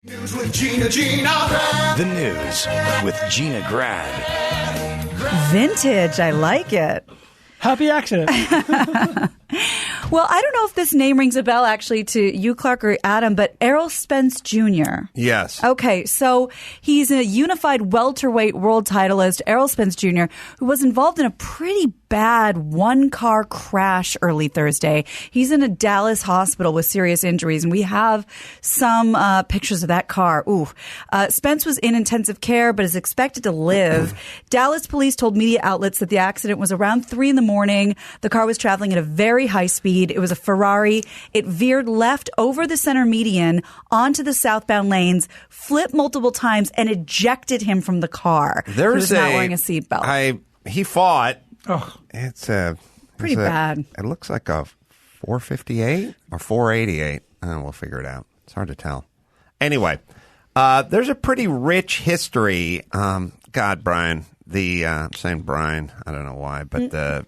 News with Gina. The news with Gina Grad. Vintage. I like it. Happy accident. Well, I don't know if this name rings a bell actually to you, Clark, or Adam, but Errol Spence Jr. Yes. Okay, so he's a unified welterweight world titleist, Errol Spence Jr., who was involved in a pretty bad one-car crash early Thursday. He's in a Dallas hospital with serious injuries, and we have some pictures of that car. Spence was in intensive care, but is expected to live. Dallas police told media outlets that the accident was around 3 a.m. The car was traveling at a very high speed. It was a Ferrari. It veered left over the center median onto the southbound lanes, flipped multiple times, and ejected him from the car. He was not wearing a seatbelt. He fought. Oh, It's pretty bad. It looks like a 458 or 488. We'll figure it out. It's hard to tell. Anyway, there's a pretty rich history. God, Brian, I'm saying Brian, I don't know why, but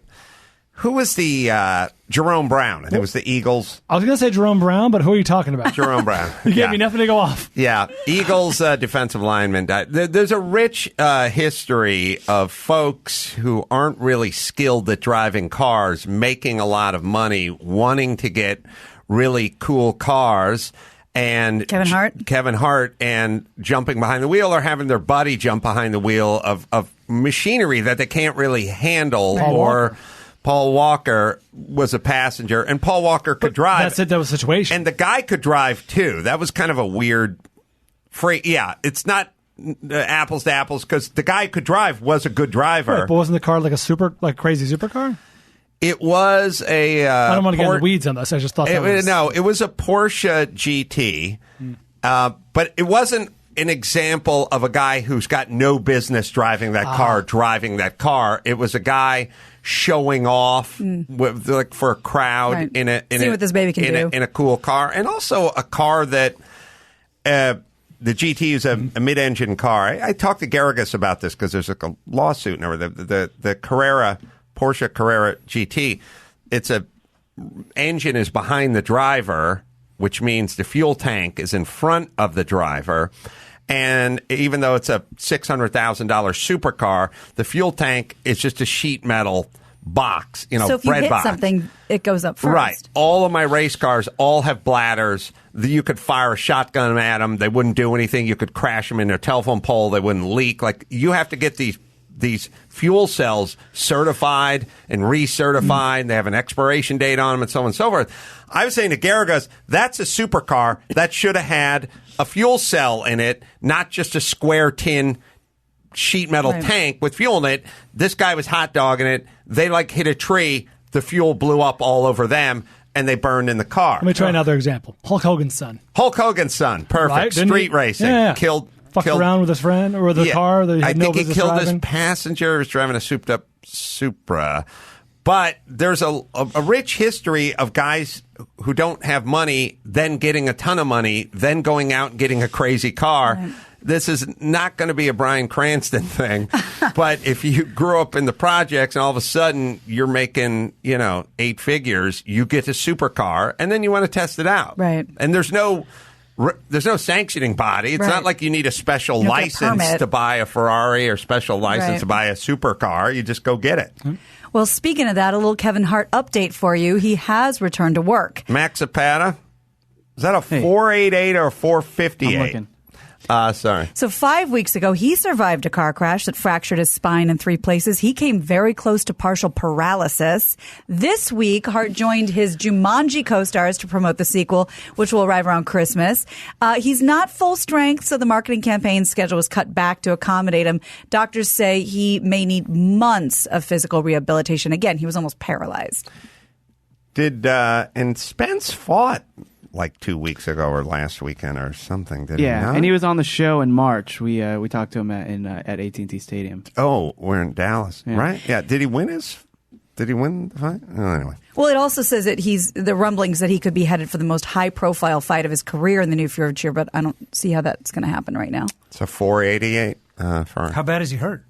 who was the Jerome Brown? It was the Eagles. I was going to say Jerome Brown, but who are you talking about? Jerome Brown. You gave me nothing to go off. Yeah, Eagles defensive lineman died. There's a rich history of folks who aren't really skilled at driving cars, making a lot of money, wanting to get really cool cars. And Kevin Hart and jumping behind the wheel or having their buddy jump behind the wheel of machinery that they can't really handle. Paul Walker was a passenger, and Paul Walker could drive. That's it. That was the situation. And the guy could drive, too. That was kind of a weird phrase. Yeah, it's not apples to apples, because the guy who could drive was a good driver. Right, but wasn't the car like a crazy supercar? It was a... I don't want to get in the weeds on this. I just thought that was... No, it was a Porsche GT, but it wasn't an example of a guy who's got no business driving that car. It was a guy showing off with, like, for a crowd See what this baby can do in a cool car, and also a car that the GT is a mid-engine car. I talked to Garrigus about this because there's like a lawsuit and everything. The Carrera, Porsche Carrera GT, its engine is behind the driver, which means the fuel tank is in front of the driver. And even though it's a $600,000 supercar, the fuel tank is just a sheet metal box, so if you hit something, it goes up first. Right. All of my race cars all have bladders. You could fire a shotgun at them. They wouldn't do anything. You could crash them into a telephone pole. They wouldn't leak. Like, you have to get these fuel cells certified and recertified. They have an expiration date on them and so on and so forth. I was saying to Garrigus, that's a supercar that should have had a fuel cell in it, not just a square tin sheet metal tank with fuel in it. This guy was hot dogging it. They hit a tree. The fuel blew up all over them, and they burned in the car. Let me try another example. Hulk Hogan's son. Perfect. Right? Street racing. Yeah. Fucked killed around with his friend or the car that he had no business driving. I think he killed his passenger. He was driving a souped-up Supra. But there's a rich history of guys who don't have money, then getting a ton of money, then going out and getting a crazy car. Right. This is not going to be a Bryan Cranston thing. But if you grew up in the projects and all of a sudden you're making, 8 figures, you get a supercar, and then you want to test it out. Right. And there's no sanctioning body. It's not like you need a special license to buy a Ferrari or special license to buy a supercar. You just go get it. Mm-hmm. Well, speaking of that, a little Kevin Hart update for you. He has returned to work. Max Zapata, is that a 488 or 458? I'm looking. Sorry. So 5 weeks ago, he survived a car crash that fractured his spine in 3 places. He came very close to partial paralysis. This week, Hart joined his Jumanji co-stars to promote the sequel, which will arrive around Christmas. He's not full strength, so the marketing campaign schedule was cut back to accommodate him. Doctors say he may need months of physical rehabilitation. Again, he was almost paralyzed. And Spence fought like 2 weeks ago or last weekend or something, did he not? And he was on the show in March. We talked to him at AT&T Stadium. Oh, we're in Dallas, right? Yeah. Did he win the fight? Oh, anyway. Well, it also says that the rumblings that he could be headed for the most high-profile fight of his career in the near future, but I don't see how that's going to happen right now. It's a 488 How bad is he hurt?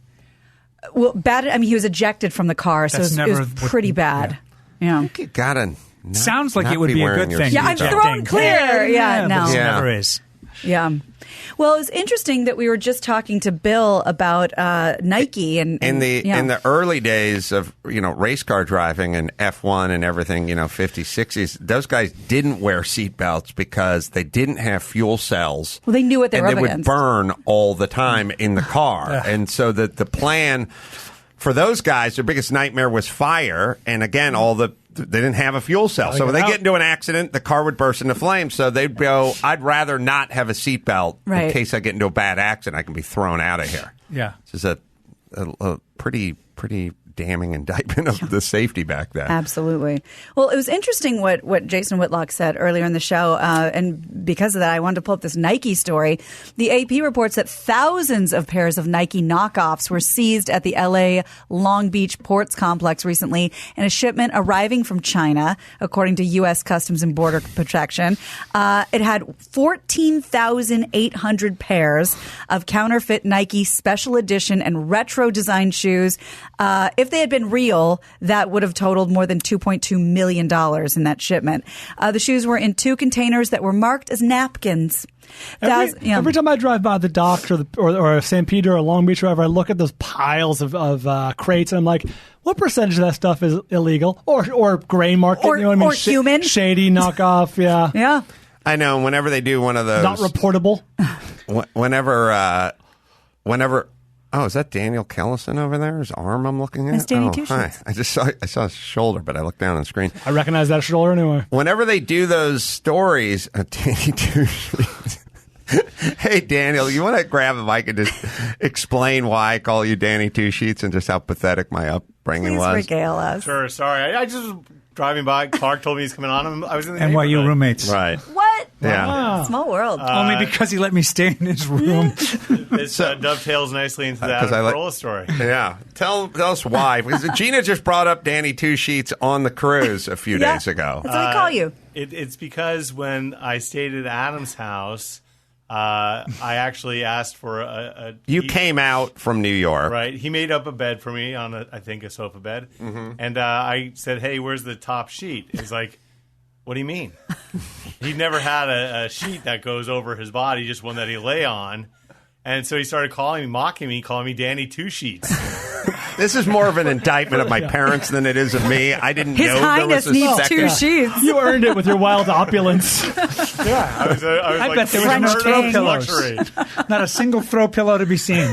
Well, bad. I mean, he was ejected from the car, so it was pretty bad. Yeah. I think you got to... Sounds like it would be a good thing. Yeah, I'm thrown clear. Yeah, no. But it never is. Yeah. Well, it was interesting that we were just talking to Bill about Nike and in the early days of race car driving and F1 and everything, 50s, 60s. Those guys didn't wear seatbelts because they didn't have fuel cells. Well, they knew what they were up would against. Burn all the time in the car, and so the plan for those guys, their biggest nightmare was fire. And again, they didn't have a fuel cell. So when they get into an accident, the car would burst into flames. So they'd go, I'd rather not have a seatbelt in case I get into a bad accident. I can be thrown out of here. Yeah. This is a pretty damning indictment of the safety back then. Absolutely. Well, it was interesting what Jason Whitlock said earlier in the show, and because of that, I wanted to pull up this Nike story. The AP reports that thousands of pairs of Nike knockoffs were seized at the LA Long Beach Ports Complex recently in a shipment arriving from China, according to U.S. Customs and Border Protection. It had 14,800 pairs of counterfeit Nike special edition and retro design shoes. If they had been real, that would have totaled more than $2.2 million in that shipment. The shoes were in 2 containers that were marked as napkins. Every time I drive by the docks or St. Peter or Long Beach or wherever, I look at those piles of crates and I'm like, what percentage of that stuff is illegal or gray market? Or, you know what I mean? Or human. Shady knockoff, yeah. Yeah. I know. Whenever they do one of those. Not reportable. Whenever. Oh, is that Daniel Kellison over there? His arm I'm looking at? It's Danny Hi. I saw his shoulder, but I looked down on the screen. I recognize that shoulder anyway. Whenever they do those stories, Danny Two Sheets. Hey, Daniel, you want to grab a mic and just explain why I call you Danny Two Sheets and just how pathetic my upbringing was? Please regale us. Sure, sorry. I just was driving by. Clark told me he's coming on. I was in the NYU roommates. Right. What? Yeah. Wow. Small world. Only because he let me stay in his room. This dovetails nicely into that Corolla story. Yeah. Tell us why. Because Gina just brought up Danny Two Sheets on the cruise a few days ago. That's what I call you. It's because when I stayed at Adam's house, I actually asked for a You came out from New York. Right. He made up a bed for me on, I think, a sofa bed. Mm-hmm. And I said, hey, where's the top sheet? He's like, what do you mean? He'd never had a sheet that goes over his body, just one that he lay on. And so he started mocking me, calling me Danny Two Sheets. This is more of an indictment of my parents than it is of me. I didn't know there was a needs second. 2 sheets. You earned it with your wild opulence. Yeah, I was I like, bet there was no throw pillows. luxury. Not a single throw pillow to be seen.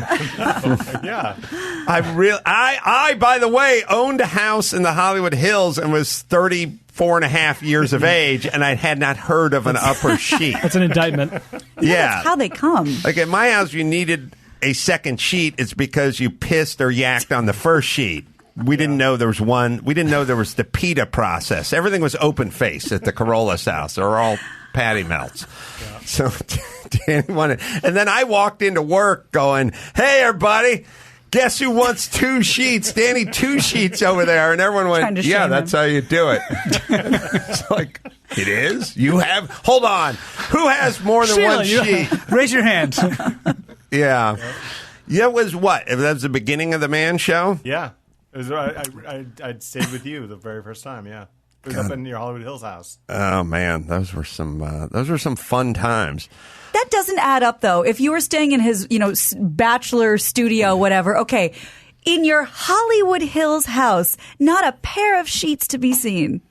Yeah. I, by the way, owned a house in the Hollywood Hills and was 34 and a half years of age, and I had not heard of an upper sheet. That's an indictment. Yeah. That's how they come. Like at my house, you needed a second sheet. It's because you pissed or yacked on the first sheet. We didn't know there was one. We didn't know there was the PETA process. Everything was open face at the Corolla's house. They were all patty melts. Yeah. So Danny wanted, and then I walked into work going, "Hey, everybody, guess who wants 2 sheets? Danny Two Sheets over there." And everyone went, "Yeah, that's how you do it." It's like, it is? You have? Hold on. Who has more than one sheet? Raise your hand. Yeah. Yeah, it was what? That was the beginning of the Man Show? Yeah. It was, I stayed with you the very first time, yeah. It was up in your Hollywood Hills house. Oh, man. Those were some fun times. That doesn't add up, though. If you were staying in his, bachelor studio, whatever, okay, in your Hollywood Hills house, not a pair of sheets to be seen.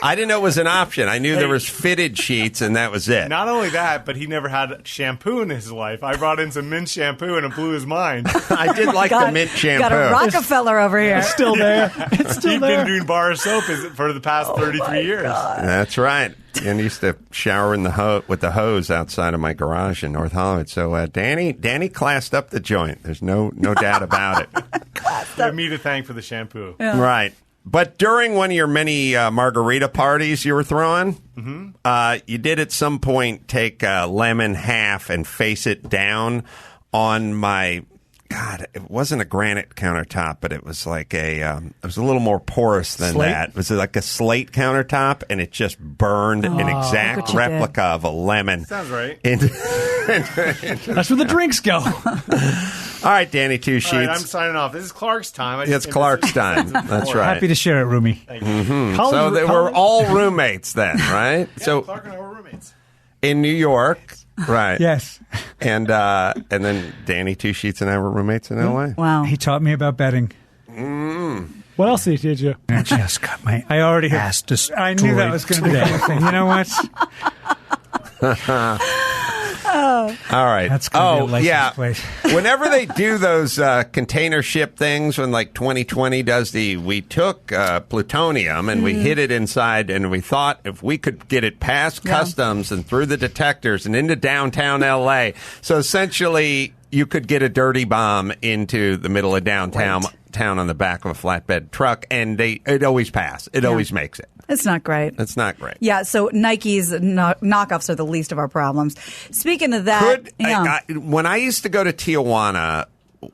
I didn't know it was an option. I knew there was fitted sheets, and that was it. Not only that, but he never had shampoo in his life. I brought in some mint shampoo, and it blew his mind. I did like the mint shampoo. Got a Rockefeller over here. It's still there. It's still He's there. been doing bar soap for the past 33 years. That's right. And used to shower in with the hose outside of my garage in North Hollywood. So Danny classed up the joint. There's no doubt about it. You have me to thank for the shampoo. Yeah. Right. But during one of your many margarita parties you were throwing, you did at some point take a lemon half and face it down on my, God, it wasn't a granite countertop, but it was like it was a little more porous than slate? that. It was like a slate countertop, and it just burned an exact replica of a lemon. Sounds right. That's where the drinks go. All right, Danny Two Sheets. All right, I'm signing off. This is Clark's time. It's Clark's time. That's right. Happy to share it, Roomy. So they were all roommates then, right? Yeah, So Clark and I were roommates. in New York, Right. Yes. And then Danny, 2 sheets and I were roommates in L.A. Wow. He taught me about betting. What else did you? I just got my ass destroyed. I knew that was going to be the thing. You know what? All right. That's going to be a license plate. Whenever they do those container ship things, when like 2020 does we took plutonium and we hid it inside, and we thought if we could get it past customs and through the detectors and into downtown LA, so essentially you could get a dirty bomb into the middle of downtown town on the back of a flatbed truck, and it always passes. It always makes it. It's not great. It's not great. Yeah, so Nike's knockoffs are the least of our problems. Speaking of that, when I used to go to Tijuana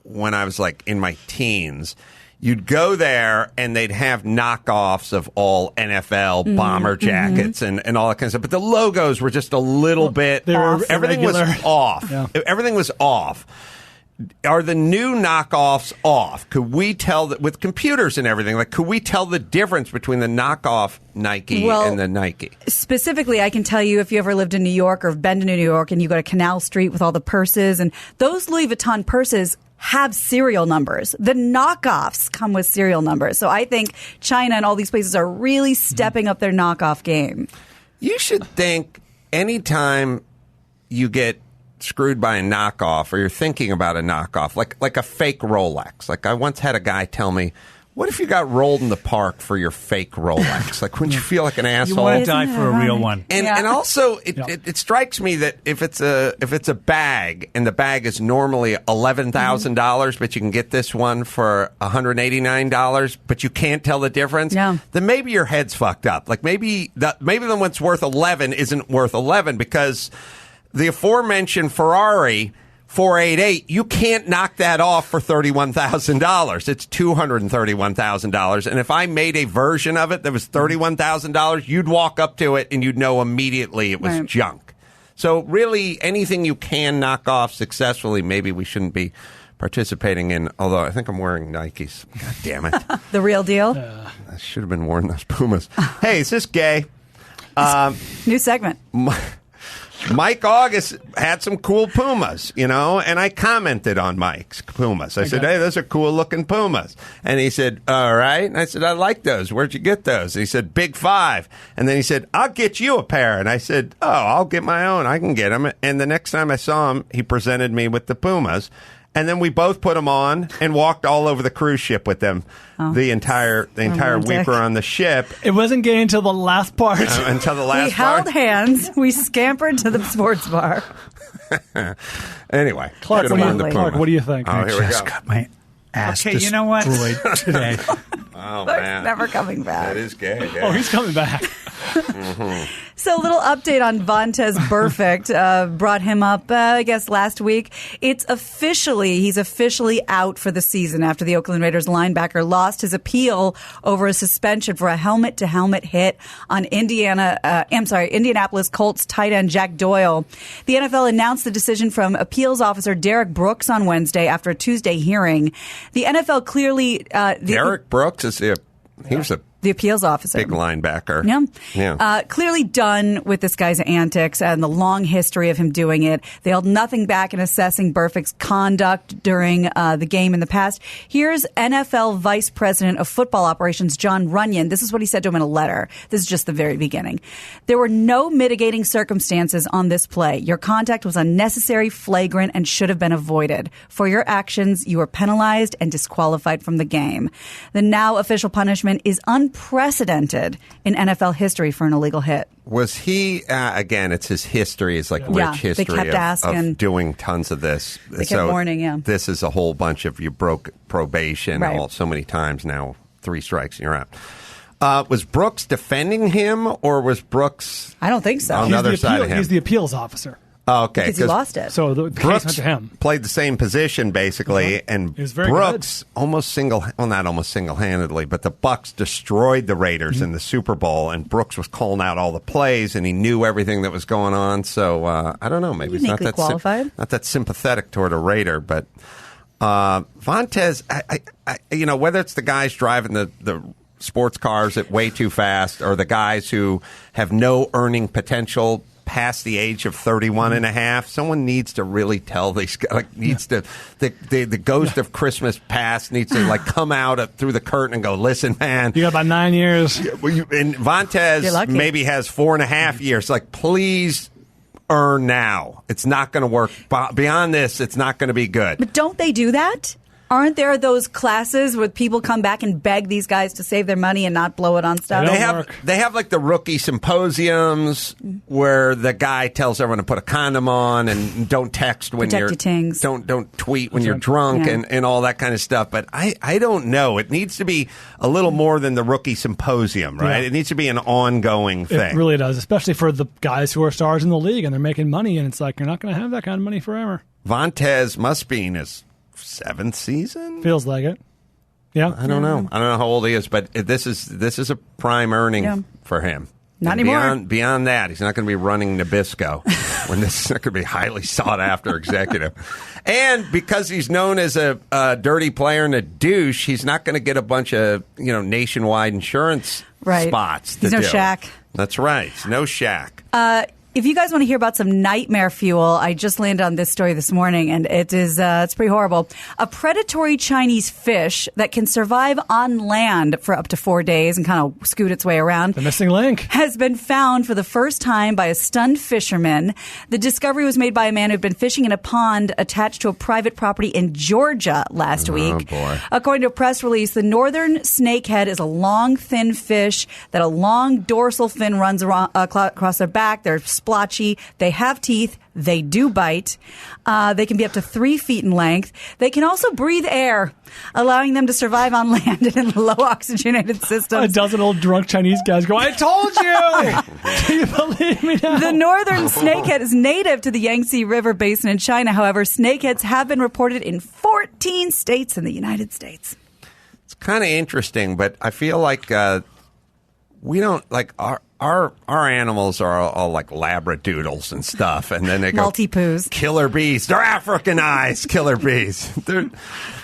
when I was like in my teens, you'd go there and they'd have knockoffs of all NFL bomber jackets and all that kind of stuff. But the logos were just a little bit off. Everything was off. Yeah. Everything was off. Are the new knockoffs off? Could we tell that with computers and everything? Like, could we tell the difference between the knockoff Nike and the Nike? Specifically, I can tell you if you ever lived in New York or have been to New York and you go to Canal Street with all the purses, and those Louis Vuitton purses have serial numbers. The knockoffs come with serial numbers. So I think China and all these places are really stepping up their knockoff game. You should think anytime you get screwed by a knockoff, or you're thinking about a knockoff, like a fake Rolex. Like, I once had a guy tell me, what if you got rolled in the park for your fake Rolex? Like, wouldn't you feel like an asshole? You want to die for a real one. And also, it strikes me that if it's a bag, and the bag is normally $11,000, but you can get this one for $189, but you can't tell the difference, then maybe your head's fucked up. Like, maybe the one's worth 11 isn't worth 11, because the aforementioned Ferrari 488, you can't knock that off for $31,000. It's $231,000. And if I made a version of it that was $31,000, you'd walk up to it and you'd know immediately it was junk. So really, anything you can knock off successfully, maybe we shouldn't be participating in. Although I think I'm wearing Nikes. God damn it. The real deal? I should have been wearing those Pumas. Hey, is this gay? New segment. Mike August had some cool Pumas, and I commented on Mike's Pumas. I said, hey, those are cool looking Pumas. And he said, all right. And I said, I like those. Where'd you get those? And he said, Big Five. And then he said, I'll get you a pair. And I said, oh, I'll get my own. I can get them. And the next time I saw him, he presented me with the Pumas. And then we both put them on and walked all over the cruise ship with them the entire week we're on the ship. It wasn't gay until the last part. Until the last we part. We held hands. We scampered to the sports bar. Anyway. Clark, what do you think? Oh, here we go. Got my ass destroyed. You know what? Today. Oh, man. Never coming back. That is gay. Yeah. Oh, he's coming back. So a little update on Vontaze Burfict. Brought him up, I guess, last week. He's officially out for the season after the Oakland Raiders linebacker lost his appeal over a suspension for a helmet-to-helmet hit on Indianapolis Colts tight end Jack Doyle. The NFL announced the decision from appeals officer Derek Brooks on Wednesday after a Tuesday hearing. The NFL clearly... Derek Brooks is the appeals officer. Big linebacker. Yeah. Clearly done with this guy's antics and the long history of him doing it. They held nothing back in assessing Burfict's conduct during the game in the past. Here's NFL Vice President of Football Operations, John Runyon. This is what he said to him in a letter. This is just the very beginning. There were no mitigating circumstances on this play. Your contact was unnecessary, flagrant, and should have been avoided. For your actions, you were penalized and disqualified from the game. The now official punishment is unprecedented in NFL history for an illegal hit. Was he, again, it's his history, it's like rich history they kept asking, of doing tons of this. They kept warning, This is a whole bunch of you broke probation so many times now, 3 strikes and you're out. Was Brooks defending him, or was Brooks I don't think so. on the other side of him? He's the appeals officer. Oh, okay. Because he lost it. So the case went to him. Played the same position, basically, and Brooks not almost single-handedly, but the Bucs destroyed the Raiders in the Super Bowl, and Brooks was calling out all the plays, and he knew everything that was going on. So, I don't know, maybe he's not that qualified. Not that sympathetic toward a Raider, but Vontaze, I whether it's the guys driving the sports cars at way too fast, or the guys who have no earning potential past the age of 31 and a half. Someone needs to really tell these guys, the ghost of Christmas past needs to come out through the curtain and go, listen, man. You got about 9 years. And Vontaze maybe has 4.5 years. Please earn now. It's not going to work. Beyond this, it's not going to be good. But don't they do that? Aren't there those classes where people come back and beg these guys to save their money and not blow it on stuff? They have the rookie symposiums where the guy tells everyone to put a condom on and don't text when Protect your tings. don't tweet when you're drunk and all that kind of stuff. But I don't know. It needs to be a little more than the rookie symposium, right? Yeah. It needs to be an ongoing thing. It really does, especially for the guys who are stars in the league and they're making money, and it's like you're not going to have that kind of money forever. Vontaze must be in his 7th season? Feels like it. Yeah. I don't know. I don't know how old he is, but this is a prime earning for him. Not anymore. Beyond that, he's not going to be running Nabisco when this is going to be a highly sought after executive. And because he's known as a dirty player and a douche, he's not going to get a bunch of nationwide insurance spots. He's no Shaq. That's right. No Shaq. If you guys want to hear about some nightmare fuel, I just landed on this story this morning, and it's pretty horrible. A predatory Chinese fish that can survive on land for up to 4 days and kind of scoot its way around. The missing link has been found for the first time by a stunned fisherman. The discovery was made by a man who had been fishing in a pond attached to a private property in Georgia last week. Boy. According to a press release, the northern snakehead is a long, thin fish that a long dorsal fin runs across their back. They're splotchy. They have teeth. They do bite. They can be up to 3 feet in length. They can also breathe air, allowing them to survive on land and in low oxygenated systems. A dozen old drunk Chinese guys go, I told you! Do you believe me now? The northern snakehead is native to the Yangtze River Basin in China. However, snakeheads have been reported in 14 states in the United States. It's kind of interesting, but I feel like we don't our animals are all like labradoodles and stuff, and then they go multi-poos. Killer bees. They're Africanized killer bees.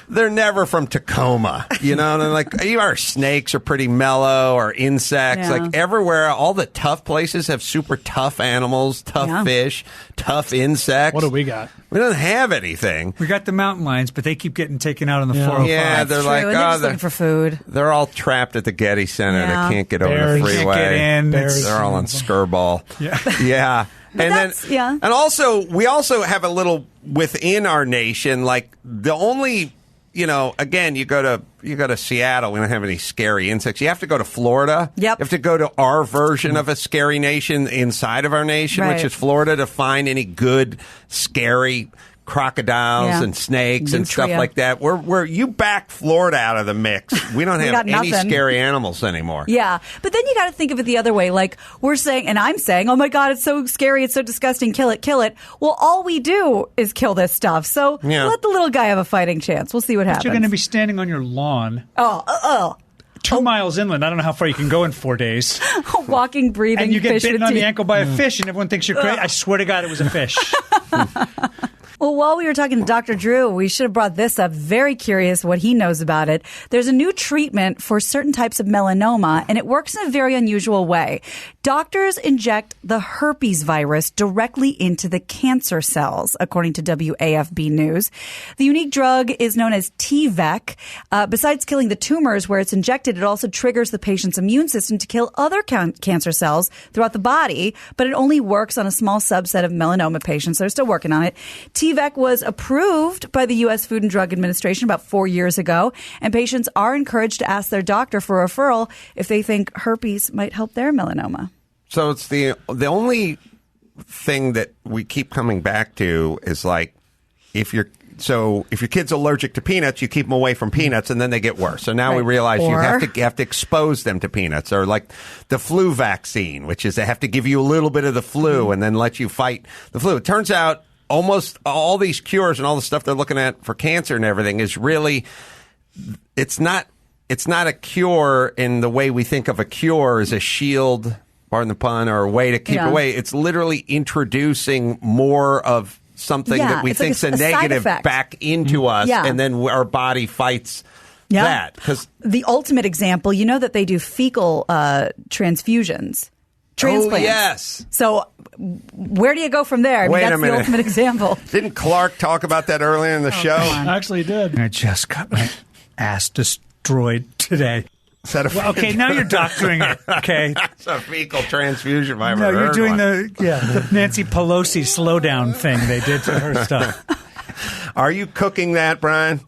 They're never from Tacoma, And our snakes are pretty mellow, or insects. Yeah. Everywhere, all the tough places have super tough animals, tough fish, tough insects. What do we got? We don't have anything. We got the mountain lions, but they keep getting taken out on the 405. Yeah, That's true. And they're just looking for food. They're all trapped at the Getty Center. Yeah. They can't get Bears. over the freeway. Can't get in. They're all on Skirball. Yeah. And also we also have a little within our nation, the only again, you go to Seattle, we don't have any scary insects. You have to go to Florida. Yep. You have to go to our version of a scary nation inside of our nation, which is Florida, to find any good scary crocodiles and snakes and stuff like that. Where you back Florida out of the mix. We don't have any scary animals anymore. Yeah. But then you got to think of it the other way. We're saying, and I'm saying, oh my God, it's so scary. It's so disgusting. Kill it, kill it. Well, all we do is kill this stuff. So let the little guy have a fighting chance. We'll see what happens. You're going to be standing on your lawn. 2 miles inland. I don't know how far you can go in 4 days. Walking, breathing, and you get fish bitten with on the teeth. ankle by a fish, and everyone thinks you're crazy. I swear to God, it was a fish. Well, while we were talking to Dr. Drew, we should have brought this up. Very curious what he knows about it. There's a new treatment for certain types of melanoma, and it works in a very unusual way. Doctors inject the herpes virus directly into the cancer cells, according to WAFB News. The unique drug is known as T-VEC. Besides killing the tumors where it's injected, it also triggers the patient's immune system to kill other cancer cells throughout the body, but it only works on a small subset of melanoma patients. They're still working on it. T-VEC was approved by the U.S. Food and Drug Administration about 4 years ago, and patients are encouraged to ask their doctor for a referral if they think herpes might help their melanoma. So it's the only thing that we keep coming back to is if your kid's allergic to peanuts, you keep them away from peanuts, and then they get worse. So now we realize you have to expose them to peanuts, or like the flu vaccine, which is they have to give you a little bit of the flu and then let you fight the flu. It turns out almost all these cures and all the stuff they're looking at for cancer and everything is really, it's not a cure in the way we think of a cure as a shield, pardon the pun, or a way to keep away. It's literally introducing more of something that we think is a negative back into us, and then our body fights that. 'Cause the ultimate example, that they do fecal transfusions transplants. Oh, yes. So where do you go from there? I mean, Wait a that's the minute. ultimate example. Didn't Clark talk about that earlier in the show? I actually did. I just got my ass destroyed today. Is that a Well, okay, now you're doctoring it. Okay. That's a fecal transfusion if I ever No, you're heard doing one. the Nancy Pelosi slowdown thing they did to her stuff. Are you cooking that, Brian?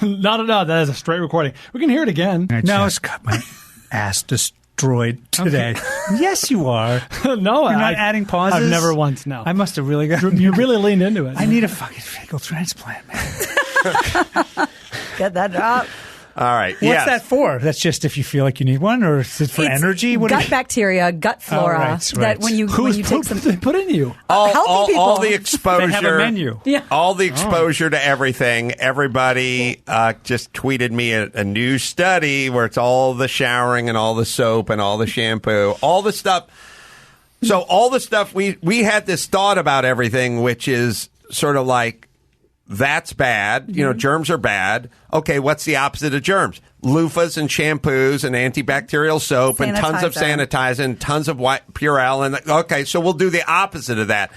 No, that is a straight recording. We can hear it again. I just got my ass destroyed today. Yes, you are. No, You're not adding pauses? I've never once, no. I must have really got... You really leaned into it. I need a fucking fecal transplant, man. Get that up. All right. What's that for? That's just if you feel like you need one, or is it for It's energy? gut bacteria, gut flora. right. That when you take some they put in you? healthy people. All the exposure. They have a menu. Yeah. All the exposure to everything. Everybody just tweeted me a new study where it's all the showering and all the soap and all the shampoo, all the stuff. So all the stuff we had this thought about everything, which is sort of like, that's bad. You know, germs are bad. Okay, what's the opposite of germs? Loofahs and shampoos and antibacterial soap and tons of sanitizer and tons of white Purell. And okay, so we'll do the opposite of that.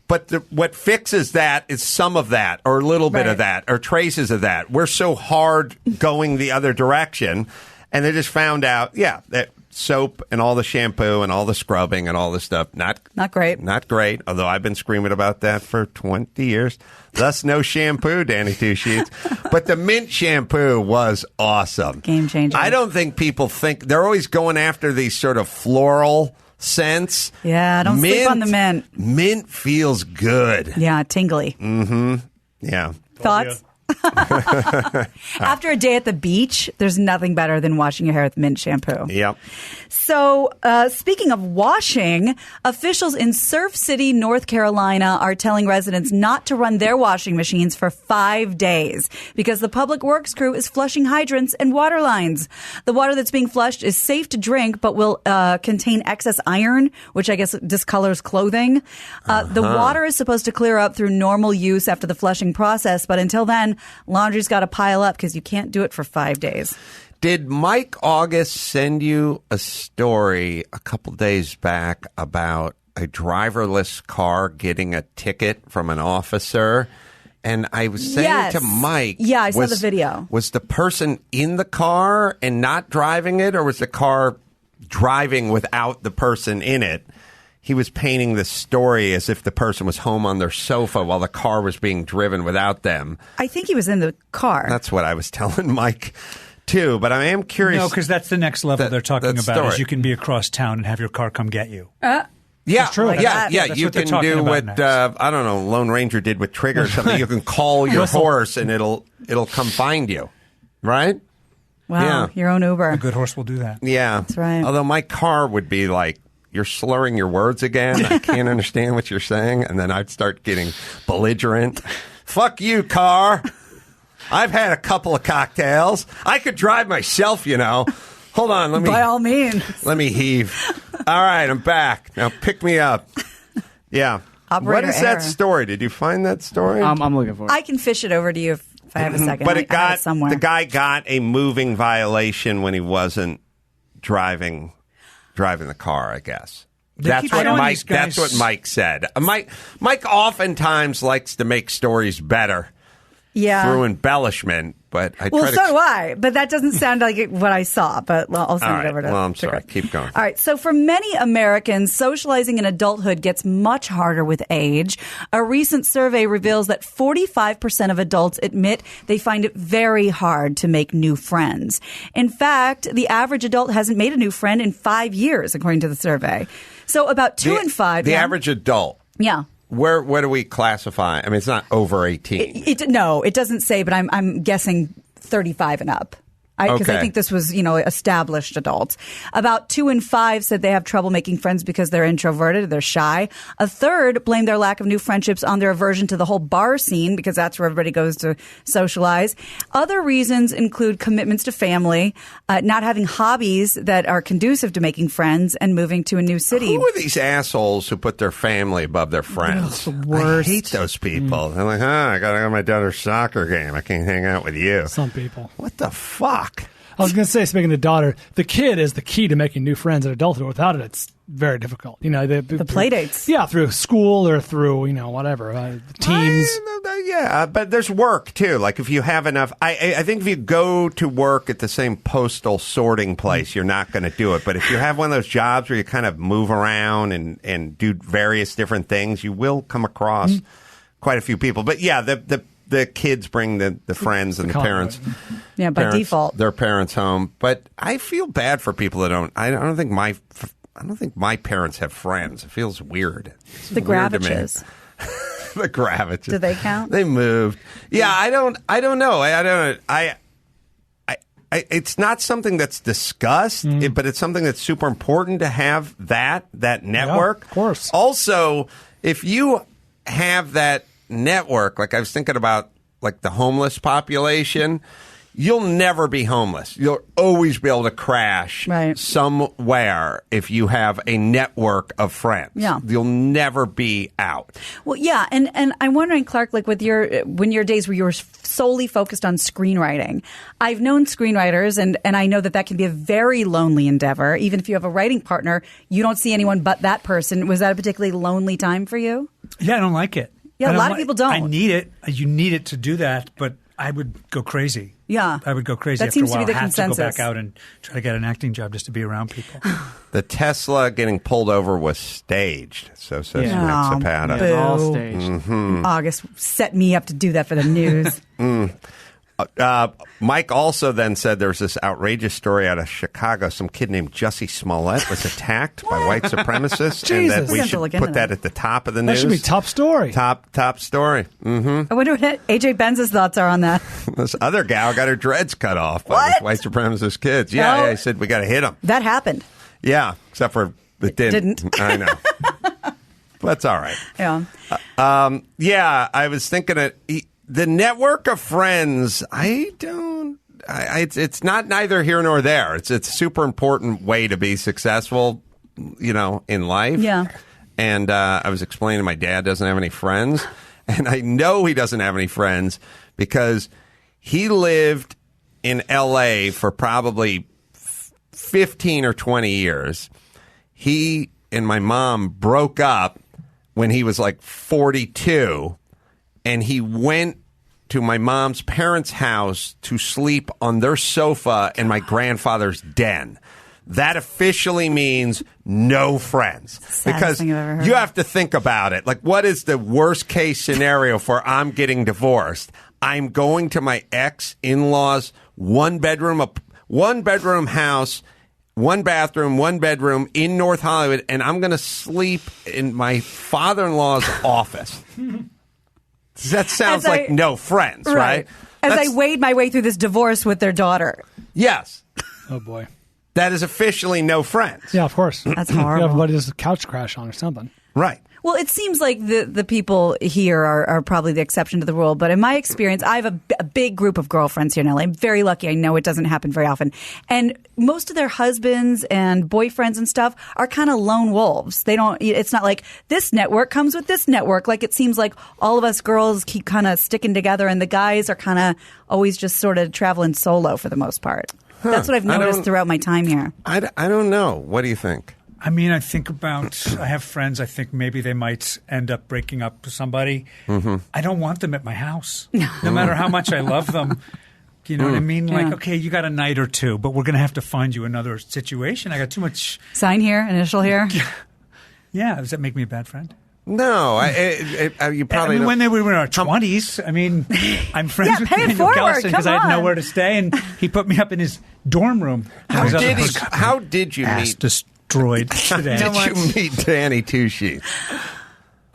But what fixes that is some of that or a little bit of that or traces of that. We're so hard going the other direction. And they just found out, that soap and all the shampoo and all the scrubbing and all the stuff, not great. Not great, although I've been screaming about that for 20 years. Thus, no shampoo, Danny Two Sheets. But the mint shampoo was awesome. Game changer. I don't think people think, they're always going after these sort of floral scents. Yeah, don't sleep on the mint. Mint feels good. Yeah, tingly. Mm-hmm. Yeah. Thoughts? After a day at the beach, there's nothing better than washing your hair with mint shampoo. Yep. So, speaking of washing, officials in Surf City, North Carolina are telling residents not to run their washing machines for 5 days because the public works crew is flushing hydrants and water lines. The water that's being flushed is safe to drink, but will contain excess iron, which I guess discolors clothing. The water is supposed to clear up through normal use after the flushing process, but until then, laundry's got to pile up because you can't do it for 5 days. Did Mike August send you a story a couple days back about a driverless car getting a ticket from an officer? And I was saying to Mike... Yeah, I saw the video. Was the person in the car and not driving it, or was the car driving without the person in it? He was painting the story as if the person was home on their sofa while the car was being driven without them. I think he was in the car. That's what I was telling Mike, too. But I am curious. No, because that's the next level they're talking about story. is you can be across town and have your car come get you. Yeah, true. Like that. yeah. That's You what they're can talking do about what next. I don't know, Lone Ranger did with Trigger or something. You can call your horse and it'll come find you, right? Wow, Yeah. your own Uber. A good horse will do that. Yeah, That's right. Although my car would be like, you're slurring your words again. I can't understand what you're saying, and then I'd start getting belligerent. Fuck you, car. I've had a couple of cocktails. I could drive myself, you know. Hold on, By all means. let me heave. All right, I'm back. Now pick me up. Yeah. Operator What is that error. story? Did you find that story? I'm looking for it. I can fish it over to you if I have a second. but I it have got somewhere. the guy got a moving violation when he wasn't driving the car, I guess. That's keep what showing Mike. these guys- That's what Mike said. Mike oftentimes likes to make stories better through embellishment, but I Well, try to. so do I, but that doesn't sound like what I saw. But I'll send All it right. over to. Well, I'm to sorry. Greg. Keep going. All right. So for many Americans, socializing in adulthood gets much harder with age. A recent survey reveals that 45% of adults admit they find it very hard to make new friends. In fact, the average adult hasn't made a new friend in 5 years, according to the survey. So about 2 in 5. The average adult. Yeah. Where do we classify? I mean, it's not over 18. No, it doesn't say, but I'm guessing 35 and up. Because I Okay. think this was, established adults. About 2 in 5 said they have trouble making friends because they're introverted, they're shy. A third blamed their lack of new friendships on their aversion to the whole bar scene because that's where everybody goes to socialize. Other reasons include commitments to family, not having hobbies that are conducive to making friends, and moving to a new city. Who are these assholes who put their family above their friends? the worst. I hate those people. They're like, I got to go to my daughter's soccer game. I can't hang out with you. Some people. What the fuck? I was going to say, speaking of the daughter, the kid is the key to making new friends in adulthood. Without it, it's very difficult. The play dates. Yeah, through school or through, whatever, teams. Yeah, but there's work, too. Like, if you have enough... I think if you go to work at the same postal sorting place, you're not going to do it. But if you have one of those jobs where you kind of move around and do various different things, you will come across quite a few people. But, yeah, the kids bring the friends and the parents. Yeah, by default. Their parents home. But I feel bad for people that don't... I don't think my parents have friends. It feels weird. The Graviches. The Graviches. Do they count? They moved. Yeah, I don't know. It's not something that's discussed, but it's something that's super important to have that network. Yeah, of course. Also, if you have that network, like I was thinking about, like the homeless population, you'll never be homeless. You'll always be able to crash somewhere if you have a network of friends. Yeah. You'll never be out. Well, yeah, and I'm wondering, Clark, like with your days where you were solely focused on screenwriting, I've known screenwriters, and I know that can be a very lonely endeavor. Even if you have a writing partner, you don't see anyone but that person. Was that a particularly lonely time for you? Yeah, I don't like it. Yeah, a lot of people don't. I need it. You need it to do that, but I would go crazy. Yeah. I would go crazy that after a seems while. To be the I have consensus. to go back out and try to get an acting job just to be around people. The Tesla getting pulled over was staged, so says Nick Zapata. It's all staged. August set me up to do that for the news. Mike also then said there was this outrageous story out of Chicago. Some kid named Jussie Smollett was attacked by white supremacists, and that we should put that at the top of the news. That should be top story. Top story. I wonder what AJ Benz's thoughts are on that. This other gal got her dreads cut off by these white supremacist kids. Yeah, I said we got to hit them. That happened. Yeah, except for it didn't. I know. That's all right. Yeah. Yeah, I was thinking the network of friends, it's not neither here nor there. It's a super important way to be successful, in life. Yeah. And I was explaining my dad doesn't have any friends. And I know he doesn't have any friends because he lived in L.A. for probably 15 or 20 years. He and my mom broke up when he was like 42. And he went to my mom's parents' house to sleep on their sofa in my grandfather's den. That officially means no friends. Because you have to think about it. Like, what is the worst case scenario for I'm getting divorced? I'm going to my ex-in-laws, one bedroom house, one bathroom, one bedroom in North Hollywood, and I'm going to sleep in my father-in-law's office. That sounds like no friends, right? As I wade my way through this divorce with their daughter. Yes. Oh, boy. That is officially no friends. Yeah, of course. That's horrible. Everybody does a couch crash on or something. Right. Well, it seems like the people here are probably the exception to the rule. But in my experience, I have a big group of girlfriends here in LA. I'm very lucky. I know it doesn't happen very often. And most of their husbands and boyfriends and stuff are kind of lone wolves. It's not like this network comes with this network. Like it seems like all of us girls keep kind of sticking together and the guys are kind of always just sort of traveling solo for the most part. That's what I've noticed throughout my time here. I don't know. What do you think? I mean, I have friends, I think maybe they might end up breaking up with somebody. Mm-hmm. I don't want them at my house. No matter how much I love them. You know what I mean? Like, okay, you got a night or two, but we're going to have to find you another situation. I got too much. Sign here, initial here. Yeah. Does that make me a bad friend? No, you probably. When they were in our 20s, I mean, I'm friends with Daniel Kellison because I had nowhere to stay, and he put me up in his dorm room. How did you meet? Destroyed today. Did you meet Danny Two-Sheets?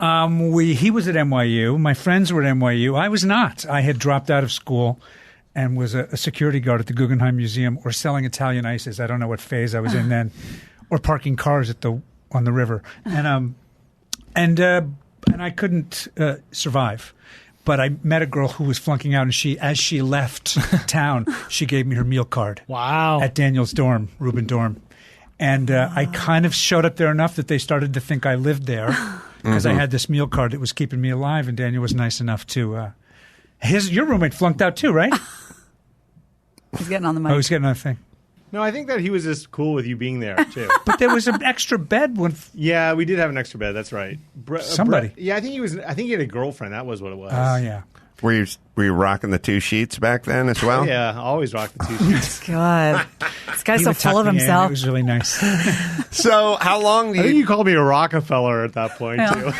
He was at NYU. My friends were at NYU. I was not. I had dropped out of school and was a security guard at the Guggenheim Museum or selling Italian ices. I don't know what phase I was in then, or parking cars on the river. And I couldn't survive. But I met a girl who was flunking out, and as she left town, she gave me her meal card. Wow! At Daniel's dorm, Rubin dorm. And I kind of showed up there enough that they started to think I lived there because I had this meal card that was keeping me alive. And Daniel was nice enough to. Your roommate flunked out too, right? He's getting on the mic. Oh, he's getting another thing. No, I think that he was just cool with you being there too. But there was an extra bed when. Yeah, we did have an extra bed. That's right. Somebody. Yeah, I think he had a girlfriend. That was what it was. Oh, yeah. Were you rocking the 2 sheets back then as well? Yeah, I always rock the 2 sheets. God, this guy's He so would full tuck of me in. himself. It was really nice. So how long I think you called me a Rockefeller at that point too.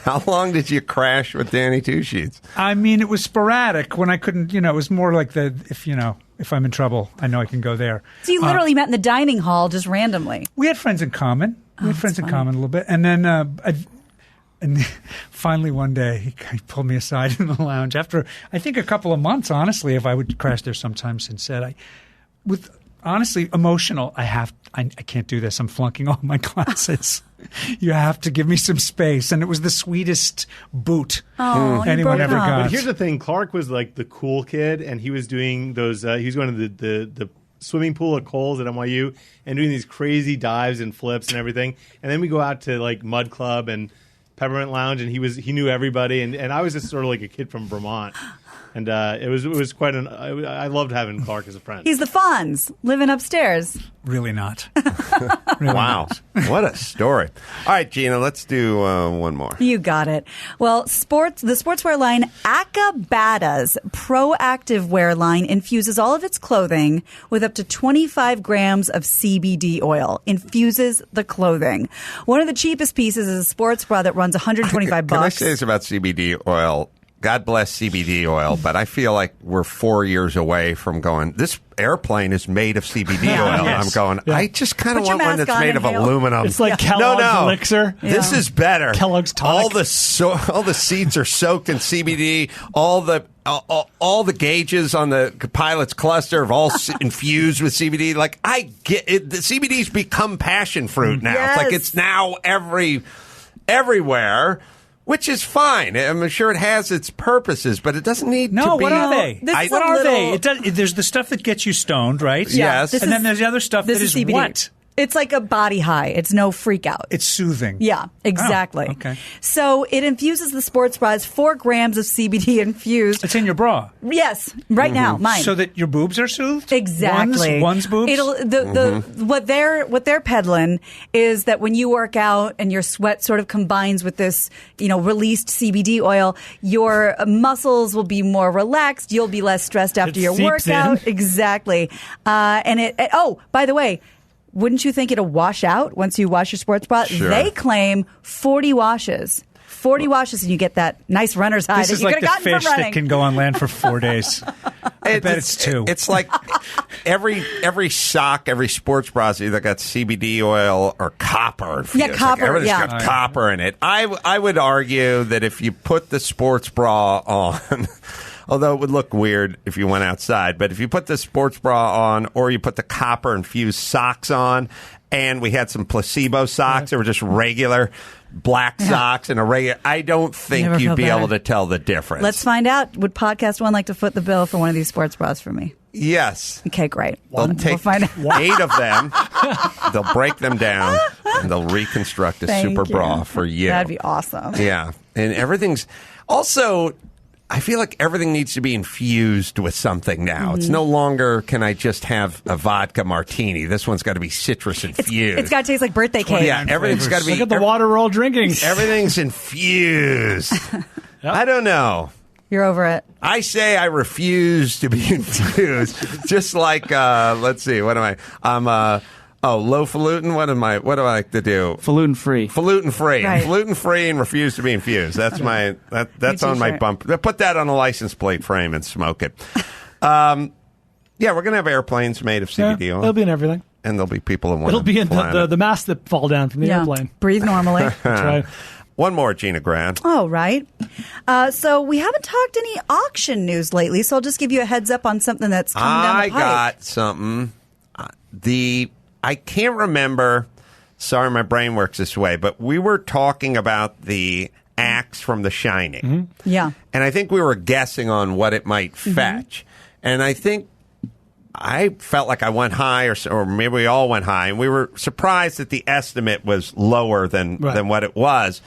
how long did you crash with Danny 2 sheets? I mean, it was sporadic when I couldn't, it was more like if I'm in trouble, I know I can go there. So you literally met in the dining hall just randomly. We had friends in common. We had friends in common a little bit. And then and finally one day he pulled me aside in the lounge after, I think, a couple of months, honestly, if I would crash there sometimes, and said, honestly, emotional, I can't do this. I'm flunking all my classes. You have to give me some space. And it was the sweetest boot anyone ever got. But here's the thing. Clark was like the cool kid, and he was doing those, he was going to the swimming pool at Kohl's at NYU and doing these crazy dives and flips and everything. And then we go out to like Mud Club and Peppermint Lounge, and he knew everybody, and I was just sort of like a kid from Vermont, and it was quite I loved having Clark as a friend. He's the Fonz living upstairs. Really not. Wow. What a story. All right, Gina, let's do one more. You got it. Well, the sportswear line Acabada's proactive wear line infuses all of its clothing with up to 25 grams of CBD oil. Infuses the clothing. One of the cheapest pieces is a sports bra that runs $125. Can I say this about CBD oil? God bless CBD oil, but I feel like we're 4 years away from going, this airplane is made of CBD oil. Yes. I'm going, I just kind of Put your want one mask that's on made and of hail. aluminum. It's like Kellogg's Elixir. This is better. Kellogg's Tonic. All the seats are soaked in CBD. All the gauges on the pilot's cluster are all infused with CBD. Like, I get it. The CBD's become passion fruit now. Yes. It's like it's now everywhere. Which is fine. I'm sure it has its purposes, but it doesn't need to be. No, what are they? This is What a are little- they? There's the stuff that gets you stoned, right? Yeah, Yes. this And is- then there's the other stuff this that is CBD. what? It's like a body high. It's no freak out. It's soothing. Yeah, exactly. Oh, okay. So it infuses the sports bras 4 grams of CBD infused. It's in your bra. Yes, right now, mine. So that your boobs are soothed? Exactly. One's boobs? What they're peddling is that when you work out and your sweat sort of combines with this, released CBD oil, your muscles will be more relaxed. You'll be less stressed after It your seeps workout. in. Exactly. By the way, wouldn't you think it'll wash out once you wash your sports bra? Sure. They claim 40 washes. 40 washes and you get that nice runner's high This that is you like could the have gotten fish from running. that can go on land for 4 days. I bet it's 2. It's like every sock, every sports bra has either got CBD oil or copper. Yeah, copper, Everything's yeah. got copper in it. I would argue that if you put the sports bra on, although it would look weird if you went outside, but if you put the sports bra on or you put the copper infused socks on, and we had some placebo socks that were just regular black socks and a regular, I don't think Never you'd felt be better. able to tell the difference. Let's find out. Would Podcast One like to foot the bill for one of these sports bras for me? Yes. Okay, great. They'll We'll take find out. 8 of them. They'll break them down, and they'll reconstruct a Thank super you. bra for you. That'd be awesome. Yeah, and everything's also. I feel like everything needs to be infused with something now. It's no longer can I just have a vodka martini. This one's got to be citrus infused. It's got to taste like birthday cake. Yeah, everything's got to be. Look at the water we're all drinking. Everything's infused. I don't know. You're over it. I say I refuse to be infused. Just like, let's see, what am I? I'm low falutin. What do I like to do? Falutin free. Falutin free. Right. I'm falutin free and refuse to be infused. That's that's on my t-shirt. bumper. Put that on a license plate frame and smoke it. Yeah, we're gonna have airplanes made of CBD oil. It'll be in everything. And there'll be people in one. It'll be in the masks that fall down from the Yeah. airplane. Breathe normally. That's right. One more, Gina Grant. Oh, right. So we haven't talked any auction news lately, so I'll just give you a heads up on something that's coming down the pipe. I got something. I can't remember. Sorry, my brain works this way, but we were talking about the axe from The Shining. Mm-hmm. Yeah. And I think we were guessing on what it might fetch. And I think I felt like I went high, or maybe we all went high, and we were surprised that the estimate was lower than what it was.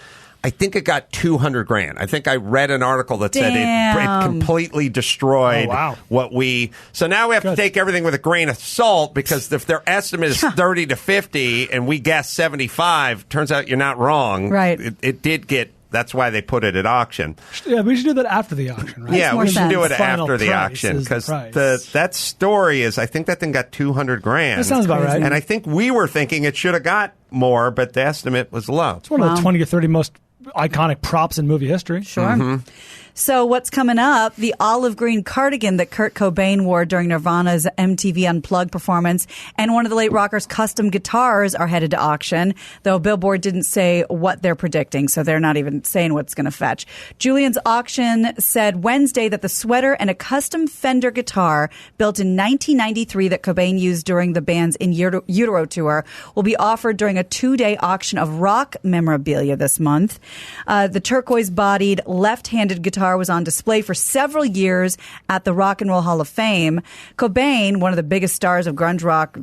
I think it got 200 grand. I think I read an article that said it Damn. completely destroyed what we. So now we have to take everything with a grain of salt, because if their estimate is 30 to 50 and we guess 75, turns out you're not wrong. Right. It did get. That's why they put it at auction. Yeah, we should do that after the auction, right? Yeah, we should do it Final after the price auction, is the because price. that story is. I think that thing got 200 grand. That sounds about right. And I think we were thinking it should have got more, but the estimate was low. It's one of the 20 or 30 most iconic props in movie history. Sure. Mm-hmm. So what's coming up? The olive green cardigan that Kurt Cobain wore during Nirvana's MTV Unplugged performance, and one of the late rockers' custom guitars are headed to auction, though Billboard didn't say what they're predicting, so they're not even saying what's going to fetch. Julian's auction said Wednesday that the sweater and a custom Fender guitar built in 1993 that Cobain used during the band's In Utero tour will be offered during a 2-day auction of rock memorabilia this month. The turquoise-bodied left-handed guitar was on display for several years at the Rock and Roll Hall of Fame. Cobain, one of the biggest stars of grunge rock,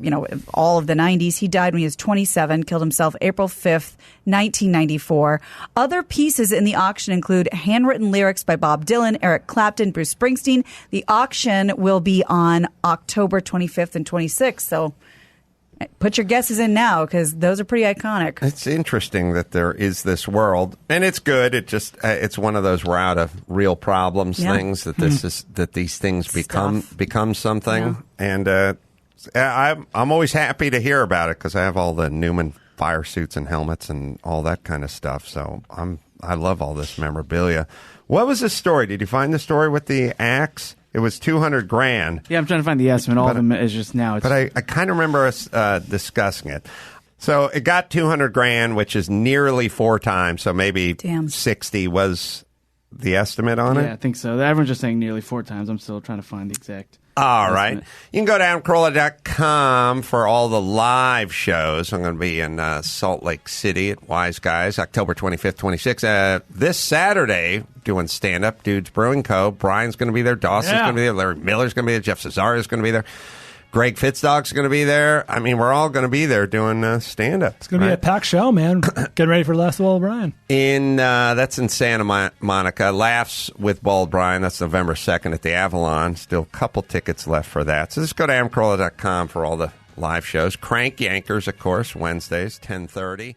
all of the 90s, he died when he was 27, killed himself April 5th, 1994. Other pieces in the auction include handwritten lyrics by Bob Dylan, Eric Clapton, Bruce Springsteen. The auction will be on October 25th and 26th, so put your guesses in now, because those are pretty iconic. It's interesting that there is this world, and it's good. It just it's one of those we're out of real problems things that that these things become something. Yeah. And I'm always happy to hear about it, because I have all the Newman fire suits and helmets and all that kind of stuff. So I love all this memorabilia. What was the story? Did you find the story with the axe? It was 200 grand. Yeah, I'm trying to find the estimate. All of them is just now. But I kind of remember us discussing it. So it got 200 grand, which is nearly 4 times. So maybe 60 was the estimate on it? Yeah, I think so. Everyone's just saying nearly 4 times. I'm still trying to find the exact All right. estimate. You You can go to AdamCarolla.com for all the live shows. I'm going to be in Salt Lake City at Wise Guys, October 25th, 26th. This Saturday, doing stand-up, Dudes Brewing Co. Brian's going to be there. Dawson's going to be there. Larry Miller's going to be there. Jeff Cesario's going to be there. Greg Fitzdog's going to be there. I mean, we're all going to be there doing stand-up. It's going to be a packed show, man. Getting ready for Last of All Brian. That's in Santa Monica. Laughs with Bald Brian. That's November 2nd at the Avalon. Still a couple tickets left for that. So just go to AdamCarolla.com for all the live shows. Crank Yankers, of course, Wednesdays, 10:30.